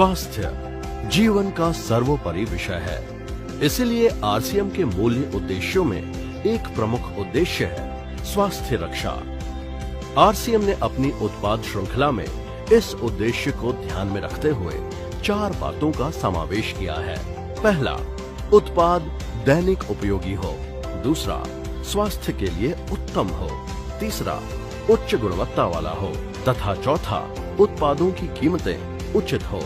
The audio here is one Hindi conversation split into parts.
स्वास्थ्य जीवन का सर्वोपरि विषय है। इसलिए आरसीएम के मूल्य उद्देश्यों में एक प्रमुख उद्देश्य है स्वास्थ्य रक्षा। आरसीएम ने अपनी उत्पाद श्रृंखला में इस उद्देश्य को ध्यान में रखते हुए 4 बातों का समावेश किया है। पहला, उत्पाद दैनिक उपयोगी हो। दूसरा, स्वास्थ्य के लिए उत्तम हो। तीसरा, उच्च गुणवत्ता वाला हो तथा चौथा, उत्पादों की कीमतें उचित हो।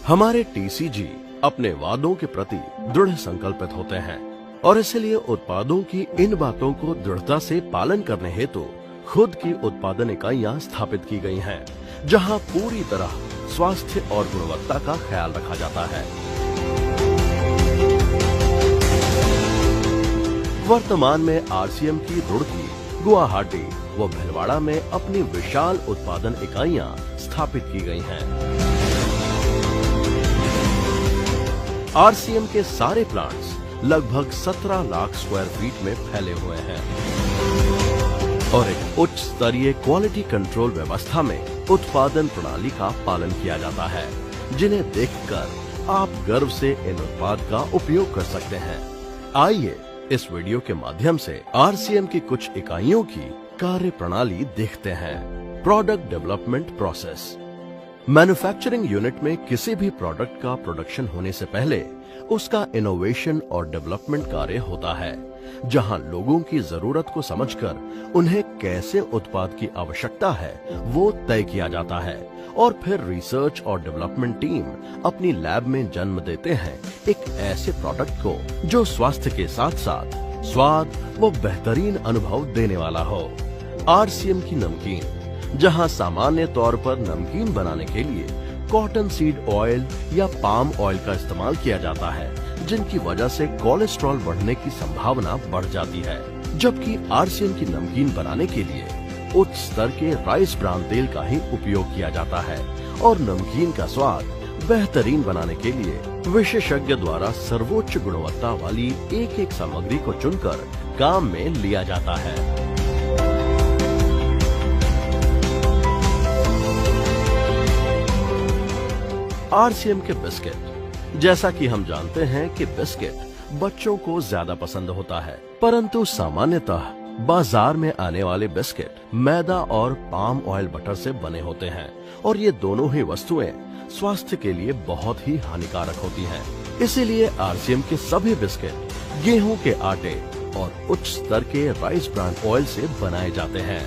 हमारे टीसीजी अपने वादों के प्रति दृढ़ संकल्पित होते हैं और इसलिए उत्पादों की इन बातों को दृढ़ता से पालन करने हेतु खुद की उत्पादन इकाइयां स्थापित की गई हैं, जहां पूरी तरह स्वास्थ्य और गुणवत्ता का ख्याल रखा जाता है। वर्तमान में आरसीएम की रुड़की, गुवाहाटी व भीलवाड़ा में अपनी विशाल उत्पादन इकाइयां स्थापित की गई हैं। आरसीएम के सारे प्लांट्स लगभग 17 लाख स्क्वायर फीट में फैले हुए हैं और एक उच्च स्तरीय क्वालिटी कंट्रोल व्यवस्था में उत्पादन प्रणाली का पालन किया जाता है, जिन्हें देखकर आप गर्व से इन उत्पाद का उपयोग कर सकते हैं। आइए इस वीडियो के माध्यम से आरसीएम की कुछ इकाइयों की कार्य प्रणाली देखते हैं। Product development process. Manufacturing unit में किसी भी प्रोडक्ट का प्रोडक्शन होने से पहले उसका इनोवेशन और डेवलपमेंट कार्य होता है, जहां लोगों की जरूरत को समझकर उन्हें कैसे उत्पाद की आवश्यकता है वो तय किया जाता है और फिर रिसर्च और डेवलपमेंट टीम अपनी लैब में जन्म देते हैं एक ऐसे प्रोडक्ट को जो स्वास्थ्य के साथ साथ स्वाद व बेहतरीन अनुभव देने वाला हो। आरसीएम की नमकीन, जहां सामान्य तौर पर नमकीन बनाने के लिए कॉटन सीड ऑयल या पाम ऑयल का इस्तेमाल किया जाता है, जिनकी वजह से कोलेस्ट्रॉल बढ़ने की संभावना बढ़ जाती है, जबकि आरसीएम की नमकीन बनाने के लिए उच्च स्तर के राइस ब्रान तेल का ही उपयोग किया जाता है और नमकीन का स्वाद बेहतरीन बनाने के लिए विशेषज्ञ द्वारा सर्वोच्च गुणवत्ता वाली एक एक सामग्री को चुनकर काम में लिया जाता है। आरसीएम के बिस्किट। जैसा कि हम जानते हैं कि बिस्किट बच्चों को ज्यादा पसंद होता है, परंतु सामान्यतः बाजार में आने वाले बिस्किट मैदा और पाम ऑयल बटर से बने होते हैं और ये दोनों ही वस्तुएं स्वास्थ्य के लिए बहुत ही हानिकारक होती हैं। इसीलिए आरसीएम के सभी बिस्किट गेहूं के आटे और उच्च स्तर के राइस ब्रान ऑयल से बनाए जाते हैं।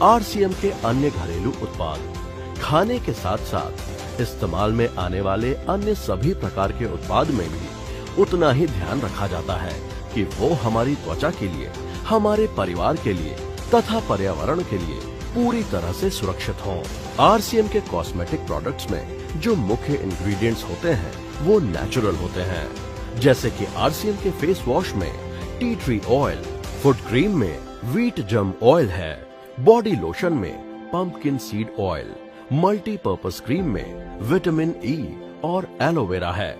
आरसीएम के अन्य घरेलू उत्पाद। खाने के साथ साथ इस्तेमाल में आने वाले अन्य सभी प्रकार के उत्पाद में भी उतना ही ध्यान रखा जाता है कि वो हमारी त्वचा के लिए, हमारे परिवार के लिए तथा पर्यावरण के लिए पूरी तरह से सुरक्षित हों। आरसीएम के कॉस्मेटिक प्रोडक्ट्स में जो मुख्य इंग्रेडिएंट्स होते हैं वो नेचुरल होते हैं, जैसे कि आरसीएम के फेस वॉश में tea tree oil, foot cream में व्हीट जम ऑयल है, बॉडी लोशन में pumpkin seed oil, multipurpose cream में विटामिन ई और एलोवेरा है,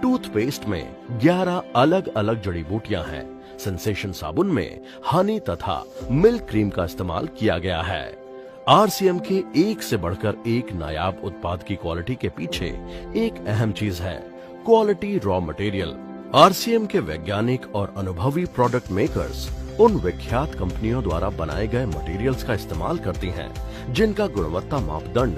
टूथपेस्ट में 11 अलग अलग जड़ी बूटियां हैं, सेंसेशन साबुन में हनी तथा मिल्क क्रीम का इस्तेमाल किया गया है। आरसीएम के एक से बढ़कर एक नायाब उत्पाद की क्वालिटी के पीछे एक अहम चीज है, क्वालिटी रॉ मटेरियल। आरसीएम के वैज्ञानिक और अनुभवी प्रोडक्ट मेकर्स उन विख्यात कंपनियों द्वारा बनाए गए मटेरियल्स का इस्तेमाल करती हैं, जिनका गुणवत्ता मापदंड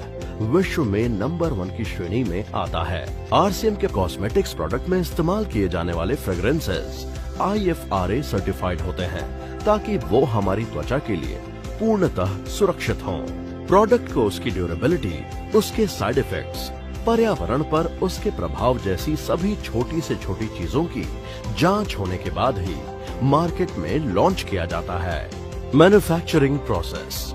विश्व में नंबर 1 की श्रेणी में आता है। आरसीएम के कॉस्मेटिक्स प्रोडक्ट में इस्तेमाल किए जाने वाले फ्रेग्रेंसेस IFRA सर्टिफाइड होते हैं, ताकि वो हमारी त्वचा के लिए पूर्णतः सुरक्षित हों। प्रोडक्ट को उसकी ड्यूरेबिलिटी, उसके साइड इफेक्ट्स, पर्यावरण पर उसके प्रभाव जैसी सभी छोटी से छोटी चीजों की जांच होने के बाद ही मार्केट में लॉन्च किया जाता है। Manufacturing process.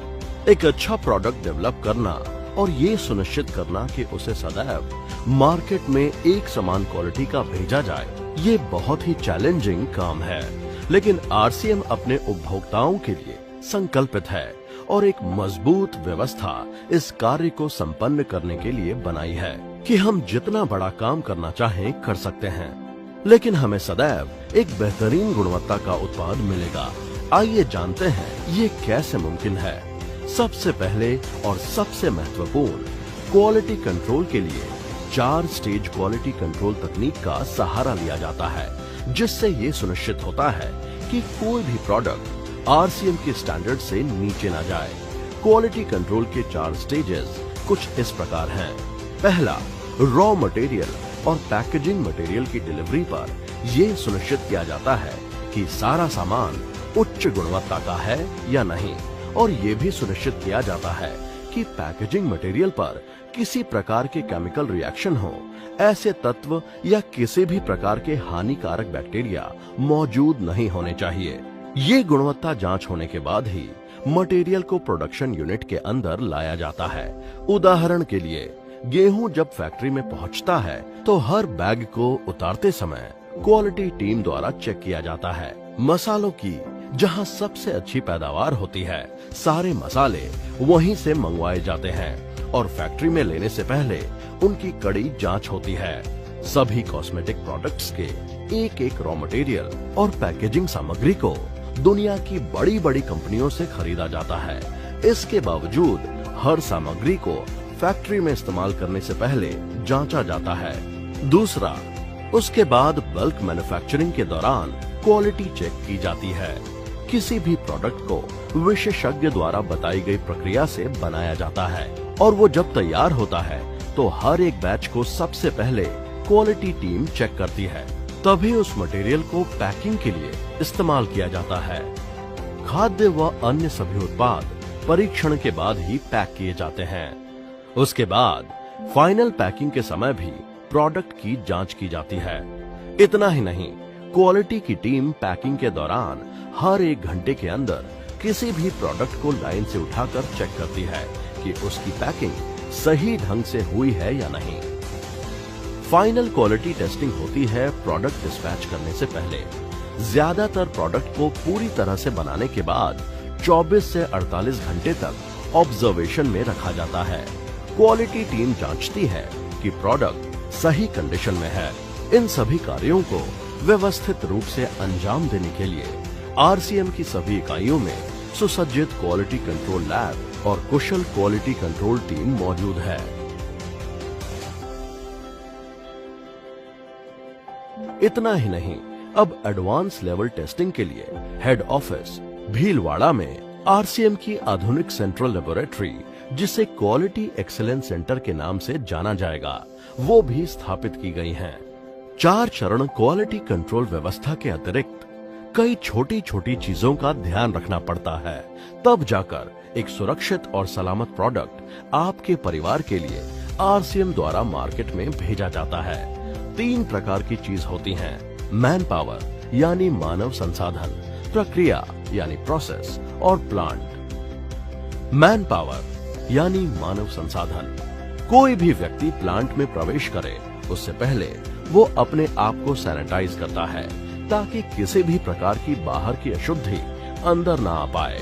एक अच्छा प्रोडक्ट डेवलप करना और ये सुनिश्चित करना कि उसे सदैव मार्केट में एक समान क्वालिटी का भेजा जाए, ये बहुत ही चैलेंजिंग काम है, लेकिन आरसीएम अपने उपभोक्ताओं के लिए संकल्पित है और एक मजबूत व्यवस्था इस कार्य को संपन्न करने के लिए बनाई है कि हम जितना बड़ा काम करना चाहें कर सकते हैं, लेकिन हमें सदैव एक बेहतरीन गुणवत्ता का उत्पाद मिलेगा। आइए जानते हैं ये कैसे मुमकिन है। सबसे पहले और सबसे महत्वपूर्ण, क्वालिटी कंट्रोल के लिए 4 स्टेज क्वालिटी कंट्रोल तकनीक का सहारा लिया जाता है, जिससे ये सुनिश्चित होता है कि कोई भी प्रोडक्ट आरसीएम के स्टैंडर्ड से नीचे ना जाए। क्वालिटी कंट्रोल के 4 स्टेजेस कुछ इस प्रकार हैं। पहला, रॉ मटेरियल और पैकेजिंग मटेरियल की डिलीवरी पर यह सुनिश्चित किया जाता है कि सारा सामान उच्च गुणवत्ता का है या नहीं, और ये भी सुनिश्चित किया जाता है कि पैकेजिंग मटेरियल पर किसी प्रकार के केमिकल रिएक्शन हो, ऐसे तत्व या किसी भी प्रकार के हानिकारक बैक्टीरिया मौजूद नहीं होने चाहिए। ये गुणवत्ता जांच होने के बाद ही मटेरियल को प्रोडक्शन यूनिट के अंदर लाया जाता है। उदाहरण के लिए, गेहूं जब फैक्ट्री में पहुंचता है तो हर बैग को उतारते समय क्वालिटी टीम द्वारा चेक किया जाता है। मसालों की जहां सबसे अच्छी पैदावार होती है, सारे मसाले वहीं से मंगवाए जाते हैं और फैक्ट्री में लेने से पहले उनकी कड़ी जांच होती है। सभी कॉस्मेटिक प्रोडक्ट्स के एक रॉ मटेरियल और पैकेजिंग सामग्री को दुनिया की बड़ी बड़ी कंपनियों से खरीदा जाता है। इसके बावजूद हर सामग्री को फैक्ट्री में इस्तेमाल करने से पहले जांचा जाता है। दूसरा, उसके बाद बल्क मैन्युफैक्चरिंग के दौरान क्वालिटी चेक की जाती है। किसी भी प्रोडक्ट को विशेषज्ञ द्वारा बताई गई प्रक्रिया से बनाया जाता है और वो जब तैयार होता है तो हर एक बैच को सबसे पहले क्वालिटी टीम चेक करती है, तभी उस मटेरियल को पैकिंग के लिए इस्तेमाल किया जाता है। खाद्य व अन्य सभी उत्पाद परीक्षण के बाद ही पैक किए जाते हैं। उसके बाद फाइनल पैकिंग के समय भी प्रोडक्ट की जांच की जाती है। इतना ही नहीं, क्वालिटी की टीम पैकिंग के दौरान हर 1 घंटे के अंदर किसी भी प्रोडक्ट को लाइन से उठाकर चेक करती है कि उसकी पैकिंग सही ढंग से हुई है या नहीं। फाइनल क्वालिटी टेस्टिंग होती है प्रोडक्ट डिस्पैच करने से पहले। ज्यादातर प्रोडक्ट को पूरी तरह से बनाने के बाद 24 से 48 घंटे तक ऑब्जर्वेशन में रखा जाता है। क्वालिटी टीम जांचती है कि प्रोडक्ट सही कंडीशन में है। इन सभी कार्यों को व्यवस्थित रूप से अंजाम देने के लिए आरसीएम की सभी इकाइयों में सुसज्जित क्वालिटी कंट्रोल लैब और कुशल क्वालिटी कंट्रोल टीम मौजूद है। इतना ही नहीं, अब एडवांस लेवल टेस्टिंग के लिए हेड ऑफिस भीलवाड़ा में आरसीएम की आधुनिक सेंट्रल लेबोरेटरी, जिसे क्वालिटी एक्सीलेंस सेंटर के नाम से जाना जाएगा, वो भी स्थापित की गई हैं। 4 चरण क्वालिटी कंट्रोल व्यवस्था के अतिरिक्त कई छोटी छोटी चीजों का ध्यान रखना पड़ता है, तब जाकर एक सुरक्षित और सलामत प्रोडक्ट आपके परिवार के लिए आरसीएम द्वारा मार्केट में भेजा जाता है। 3 प्रकार की चीज होती हैं: मैन पावर यानी मानव संसाधन, प्रक्रिया यानी प्रोसेस, और प्लांट। मैन पावर यानी मानव संसाधन, कोई भी व्यक्ति प्लांट में प्रवेश करे उससे पहले वो अपने आप को सैनिटाइज करता है ताकि किसी भी प्रकार की बाहर की अशुद्धि अंदर ना आ पाए।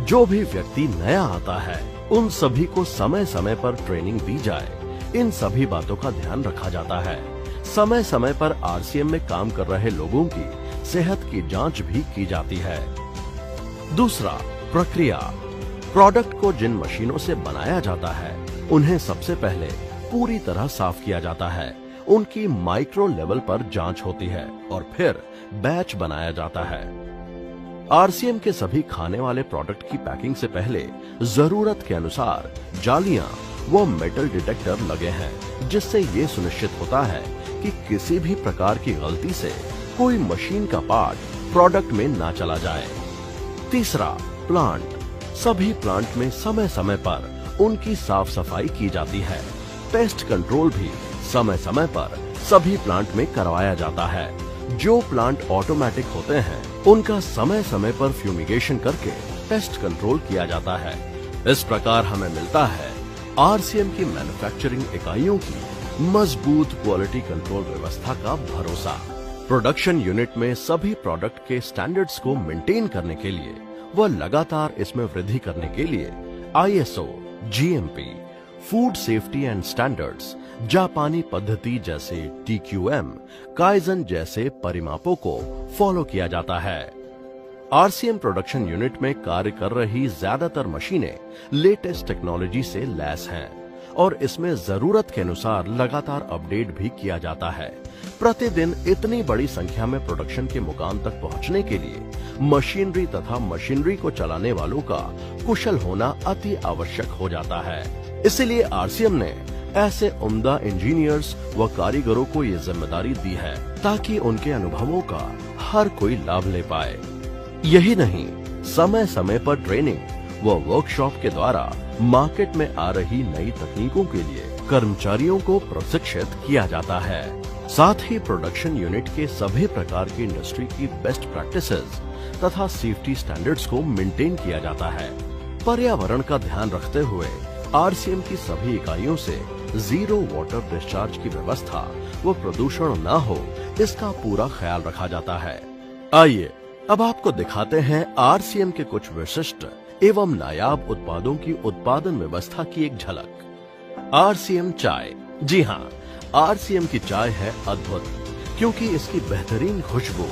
जो भी व्यक्ति नया आता है उन सभी को समय समय पर ट्रेनिंग दी जाए। इन सभी बातों का ध्यान रखा जाता है। समय समय पर आरसीएम में काम कर रहे लोगों की सेहत की जांच भी की जाती है। दूसरा, प्रक्रिया। प्रोडक्ट को जिन मशीनों से बनाया जाता है उन्हें सबसे पहले पूरी तरह साफ किया जाता है, उनकी माइक्रो लेवल पर जांच होती है और फिर बैच बनाया जाता है। आरसीएम के सभी खाने वाले प्रोडक्ट की पैकिंग से पहले जरूरत के अनुसार जालियां व मेटल डिटेक्टर लगे हैं, जिससे ये सुनिश्चित होता है कि किसी भी प्रकार की गलती से कोई मशीन का पार्ट प्रोडक्ट में ना चला जाए। तीसरा, प्लांट। सभी प्लांट में समय समय पर उनकी साफ सफाई की जाती है। पेस्ट कंट्रोल भी समय समय पर सभी प्लांट में करवाया जाता है। जो प्लांट ऑटोमेटिक होते हैं उनका समय समय पर फ्यूमिगेशन करके पेस्ट कंट्रोल किया जाता है। इस प्रकार हमें मिलता है आरसीएम की मैन्युफैक्चरिंग इकाइयों की मजबूत क्वालिटी कंट्रोल व्यवस्था का भरोसा। प्रोडक्शन यूनिट में सभी प्रोडक्ट के स्टैंडर्ड्स को मेंटेन करने के लिए व लगातार इसमें वृद्धि करने के लिए ISO, GMP, food safety and standards, जापानी पद्धति जैसे टीक्यूएम, काइजन जैसे परिमापों को फॉलो किया जाता है। आरसीएम प्रोडक्शन यूनिट में कार्य कर रही ज्यादातर मशीनें लेटेस्ट टेक्नोलॉजी से लैस हैं। और इसमें जरूरत के अनुसार लगातार अपडेट भी किया जाता है। प्रतिदिन इतनी बड़ी संख्या में प्रोडक्शन के मुकाम तक पहुंचने के लिए मशीनरी तथा मशीनरी को चलाने वालों का कुशल होना अति आवश्यक हो जाता है। इसलिए आरसीएम ने ऐसे उम्दा इंजीनियर्स व कारीगरों को ये जिम्मेदारी दी है ताकि उनके अनुभवों का हर कोई लाभ ले पाए। यही नहीं, समय समय पर ट्रेनिंग व वर्कशॉप के द्वारा मार्केट में आ रही नई तकनीकों के लिए कर्मचारियों को प्रशिक्षित किया जाता है। साथ ही प्रोडक्शन यूनिट के सभी प्रकार की इंडस्ट्री की बेस्ट प्रैक्टिसेस तथा सेफ्टी स्टैंडर्ड्स को मेंटेन किया जाता है। पर्यावरण का ध्यान रखते हुए आरसीएम की सभी इकाइयों से जीरो वाटर डिस्चार्ज की व्यवस्था व प्रदूषण न हो, इसका पूरा ख्याल रखा जाता है। आइए अब आपको दिखाते हैं आरसीएम के कुछ विशिष्ट एवं नायाब उत्पादों की उत्पादन व्यवस्था की एक झलक। आरसीएम चाय। जी हाँ, आरसीएम की चाय है अद्भुत, क्योंकि इसकी बेहतरीन खुशबू,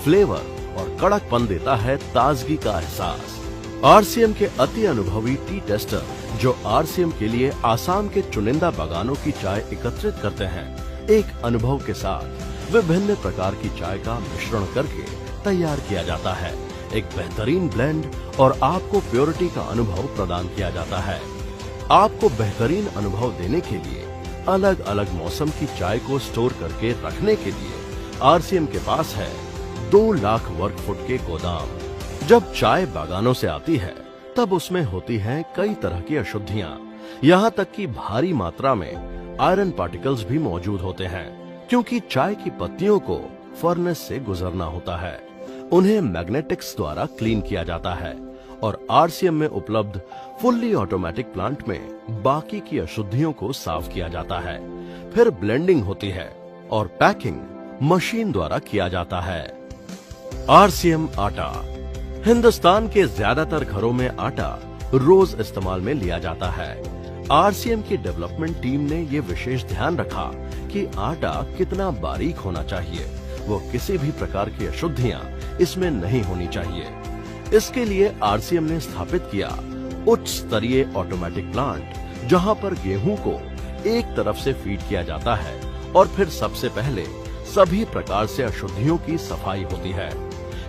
फ्लेवर और कड़कपन देता है ताजगी का एहसास। आरसीएम के अति अनुभवी टी टेस्टर जो आरसीएम के लिए आसाम के चुनिंदा बागानों की चाय एकत्रित करते हैं, एक अनुभव के साथ विभिन्न प्रकार की चाय का मिश्रण करके तैयार किया जाता है। एक बेहतरीन ब्लेंड और आपको प्योरिटी का अनुभव प्रदान किया जाता है। आपको बेहतरीन अनुभव देने के लिए अलग अलग मौसम की चाय को स्टोर करके रखने के लिए आरसीएम के पास है 2 लाख वर्ग फुट के गोदाम। जब चाय बागानों से आती है तब उसमें होती हैं कई तरह की अशुद्धियां, यहाँ तक कि भारी मात्रा में आयरन पार्टिकल्स भी मौजूद होते हैं, क्योंकि चाय की पत्तियों को फर्नेस से गुजरना होता है। उन्हें मैग्नेटिक्स द्वारा क्लीन किया जाता है और आरसीएम में उपलब्ध फुल्ली ऑटोमेटिक प्लांट में बाकी की अशुद्धियों को साफ किया जाता है। फिर ब्लेंडिंग होती है और पैकिंग मशीन द्वारा किया जाता है। आरसीएम आटा। हिंदुस्तान के ज्यादातर घरों में आटा रोज इस्तेमाल में लिया जाता है। आरसीएम की डेवलपमेंट टीम ने ये विशेष ध्यान रखा कि आटा कितना बारीक होना चाहिए, वो किसी भी प्रकार की अशुद्धियां इसमें नहीं होनी चाहिए। इसके लिए आरसीएम ने स्थापित किया उच्च स्तरीय ऑटोमेटिक प्लांट, जहां पर गेहूं को एक तरफ से फीड किया जाता है और फिर सबसे पहले सभी प्रकार से अशुद्धियों की सफाई होती है,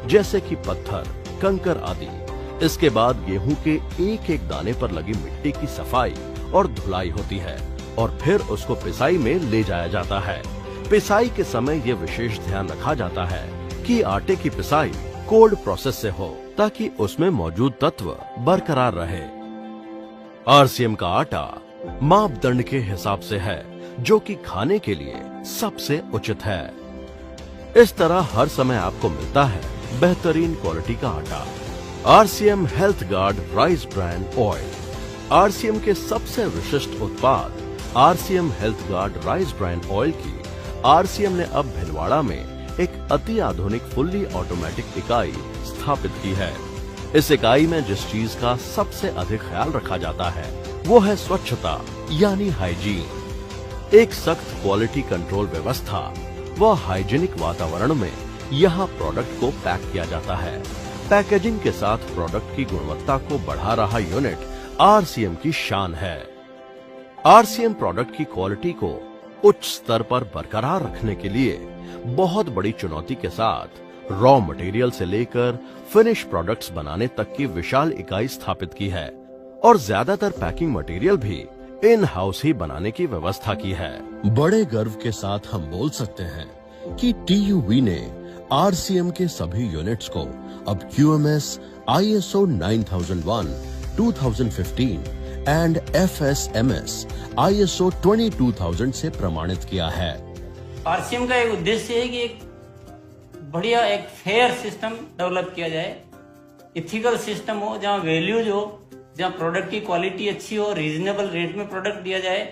जैसे कि पत्थर, कंकर आदि। इसके बाद गेहूं के एक एक दाने पर लगी मिट्टी की सफाई और धुलाई होती है और फिर उसको पिसाई में ले जाया जाता है। पिसाई के समय ये विशेष ध्यान रखा जाता है कि आटे की पिसाई कोल्ड प्रोसेस से हो, ताकि उसमें मौजूद तत्व बरकरार रहे। आरसीएम का आटा मापदंड के हिसाब से है, जो कि खाने के लिए सबसे उचित है। इस तरह हर समय आपको मिलता है बेहतरीन क्वालिटी का आटा। RCM health guard rice bran oil. RCM के सबसे विशिष्ट उत्पाद RCM health guard rice bran oil की आरसीएम ने अब भिलवाड़ा में एक अति आधुनिक फुल्ली ऑटोमेटिक इकाई स्थापित की है। इस इकाई में जिस चीज का सबसे अधिक ख्याल रखा जाता है वो है स्वच्छता, यानी हाइजीन। एक सख्त क्वालिटी कंट्रोल व्यवस्था व हाइजीनिक वातावरण में यहाँ प्रोडक्ट को पैक किया जाता है। पैकेजिंग के साथ प्रोडक्ट की गुणवत्ता को बढ़ा रहा यूनिट आरसीएम की शान है। आरसीएम प्रोडक्ट की क्वालिटी को उच्च स्तर पर बरकरार रखने के लिए बहुत बड़ी चुनौती के साथ रॉ मटेरियल से लेकर फिनिश प्रोडक्ट्स बनाने तक की विशाल इकाई स्थापित की है और ज्यादातर पैकिंग मटेरियल भी इन हाउस ही बनाने की व्यवस्था की है। बड़े गर्व के साथ हम बोल सकते हैं कि टीयूवी ने आरसीएम के सभी यूनिट्स को अब क्यूएमएस, आईएसओ 9001, 2015 एंड एफएसएमएस आईएसओ 22000 से प्रमाणित किया है। आरसीएम का एक उद्देश्य है कि एक बढ़िया एक फेयर सिस्टम डेवलप किया जाए, इथिकल सिस्टम हो, जहाँ वैल्यूज हो, जहाँ प्रोडक्ट की क्वालिटी अच्छी हो, रीजनेबल रेट में प्रोडक्ट दिया जाए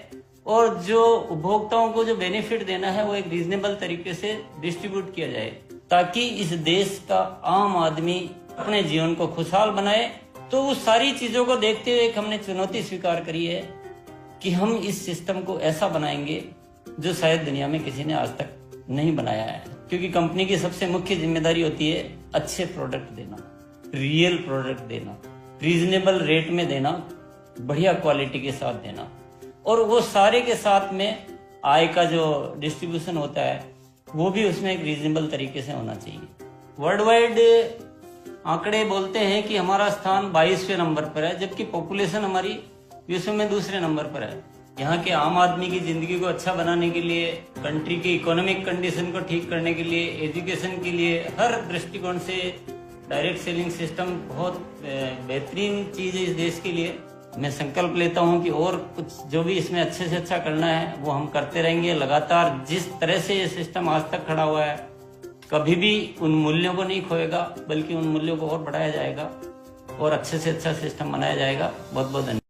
और जो उपभोक्ताओं को जो बेनिफिट देना है वो एक रीजनेबल तरीके से डिस्ट्रीब्यूट किया जाए, ताकि इस देश का आम आदमी अपने जीवन को खुशहाल बनाए। तो उस सारी चीजों को देखते हुए एक हमने चुनौती स्वीकार करी है कि हम इस सिस्टम को ऐसा बनाएंगे जो शायद दुनिया में किसी ने आज तक नहीं बनाया है, क्योंकि कंपनी की सबसे मुख्य जिम्मेदारी होती है अच्छे प्रोडक्ट देना, रियल प्रोडक्ट देना, रीजनेबल रेट में देना, बढ़िया क्वालिटी के साथ देना और वो सारे के साथ में आय का जो डिस्ट्रीब्यूशन होता है वो भी उसमें एक रीजनेबल तरीके से होना चाहिए। वर्ल्ड वाइड आंकड़े बोलते हैं कि हमारा स्थान 22वें नंबर पर है, जबकि पॉपुलेशन हमारी विश्व में दूसरे नंबर पर है। यहाँ के आम आदमी की जिंदगी को अच्छा बनाने के लिए, कंट्री की इकोनॉमिक कंडीशन को ठीक करने के लिए, एजुकेशन के लिए, हर दृष्टिकोण से डायरेक्ट सेलिंग सिस्टम बहुत बेहतरीन चीज है इस देश के लिए। मैं संकल्प लेता हूं कि और कुछ जो भी इसमें अच्छे से अच्छा करना है वो हम करते रहेंगे लगातार। जिस तरह से ये सिस्टम आज तक खड़ा हुआ है कभी भी उन मूल्यों को नहीं खोएगा, बल्कि उन मूल्यों को और बढ़ाया जाएगा और अच्छे से अच्छा सिस्टम बनाया जाएगा। बहुत बहुत धन्यवाद।